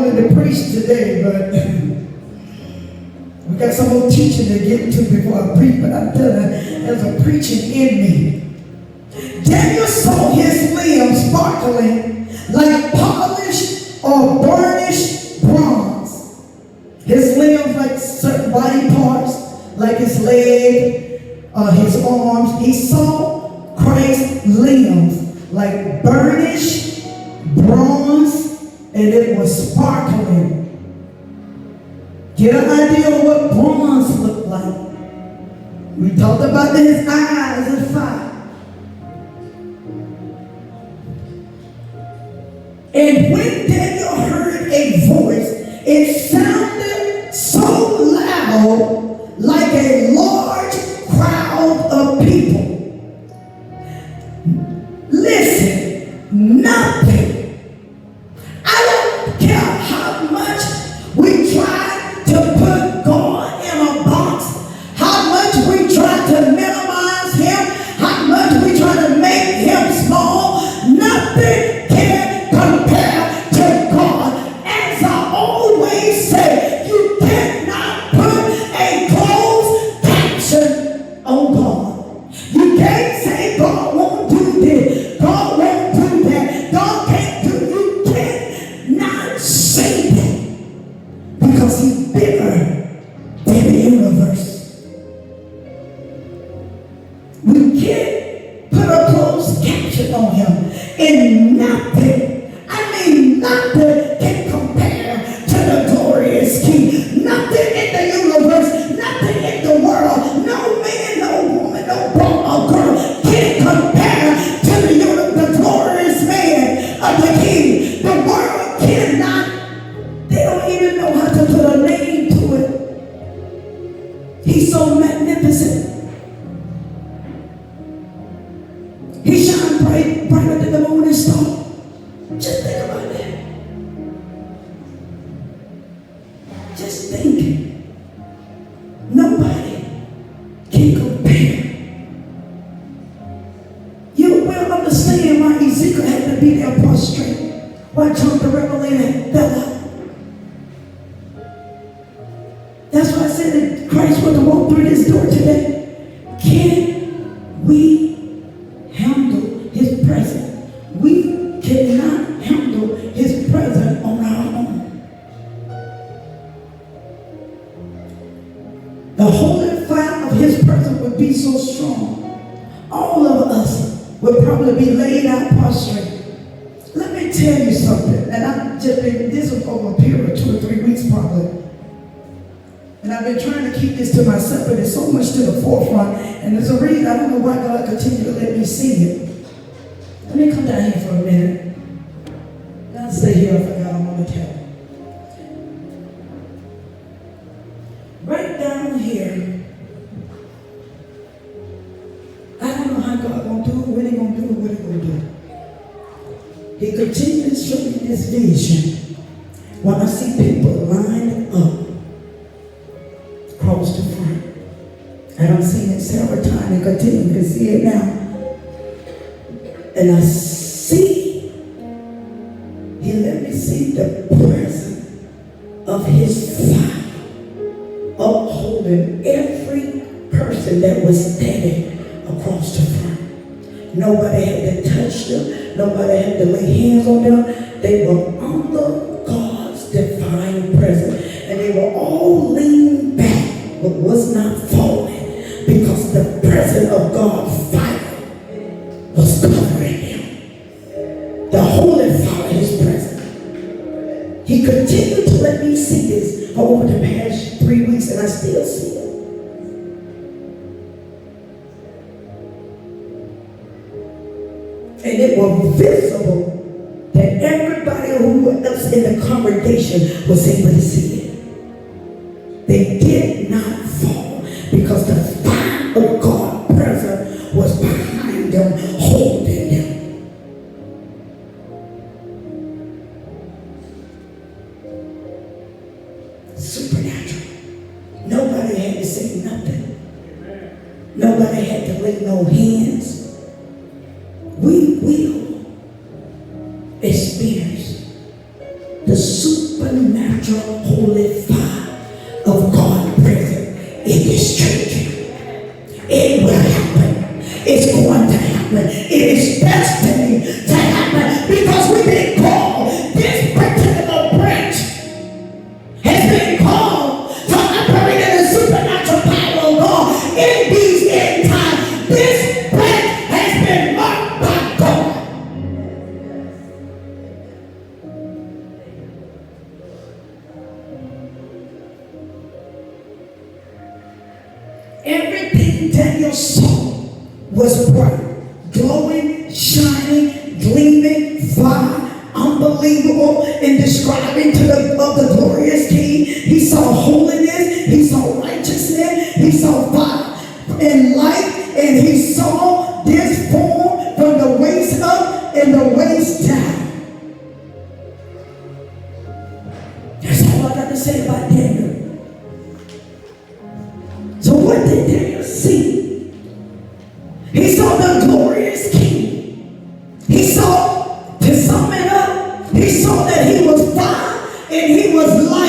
wanted to preach today, but we got some more teaching to get to before I preach, but I'm telling you, there's a preaching in me. Daniel saw his limbs sparkling like polished or burnished bronze. His limbs like certain body parts, like his leg, his arms. He saw Christ's limbs like burnished bronze, and it was sparkling. Get an idea of what bronze looked like. We talked about his eyes and fire. And when Daniel heard a voice, it sounded so loud, like a large crowd of people. Listen, nothing. I don't care how much we try to put God in a box, how much we try to minimize him, how much we try to make him small. Nothing can compare to God. As I always say, you cannot put a closed caption on God. You can't say God won't do this, God won't do that, God can't do. You cannot say that because he's bigger than the universe. We can't put a closed caption on him, and nothing, I mean nothing, can compare to the glorious King. Nothing in the universe, nothing in the world, no man, no woman, no boy or girl can compare to the glorious man of the King. The world cannot, they don't even know how to put a name to it. He's so magnificent. He shines brighter than the morning star. Just think about that. Just think. Nobody can compare. You will understand why Ezekiel had to be there prostrate. Why John the Revelator fell out. That's why I said that Christ was to walk through this door today. Can we handle his presence? We cannot handle his presence on our own. The holy fire of his presence would be so strong, all of us would probably be laid out prostrate. Let me tell you something, and I've just been, this was over a period of 2 or 3 weeks probably. And I've been trying to keep this to myself, but it's so much to the forefront. And there's a reason, I don't know why God continued to let me see it. Let me come down here for a minute. I'll stay here, I forgot I'm on the table. Right down here, I don't know how God gonna do it, when he gonna do it, what he gonna do. He continued to show me this vision when I see people lined up across the front. I don't see it several times and continue to see it now. And I see, he let me see the presence of his fire upholding every person that was standing across the front. Nobody had to touch them. Nobody had to lay hands on them. They were under God's divine presence. And they were all leaned back, but was not falling, because the presence of God's fire was covering him. The holy fire, his presence. He continued to let me see this for over the past 3 weeks, and I still see it. And it was visible that everybody who else in the congregation was able to see it. They did not fall because the fire of God's presence was behind them, holding them. Supernatural. Nobody had to say nothing. Nobody had to lay no hands. We will experience the supernatural supernatural holy fire of God present in this church. It will happen. It's going to happen. It is destiny to happen because we've been called. This particular branch has been called to operate in the supernatural power of God in these end times. This branch has been marked by God. Everything Daniel saw was bright, glowing, shining, gleaming, fire, unbelievable in describing to of the glorious King. He saw holiness, he saw righteousness, he saw fire and light, and he saw this form from the waist up and the waist down. That's all I got to say about Daniel. So what did Daniel see? He saw the glorious King. He saw, to sum it up, he saw that he was fire and he was light.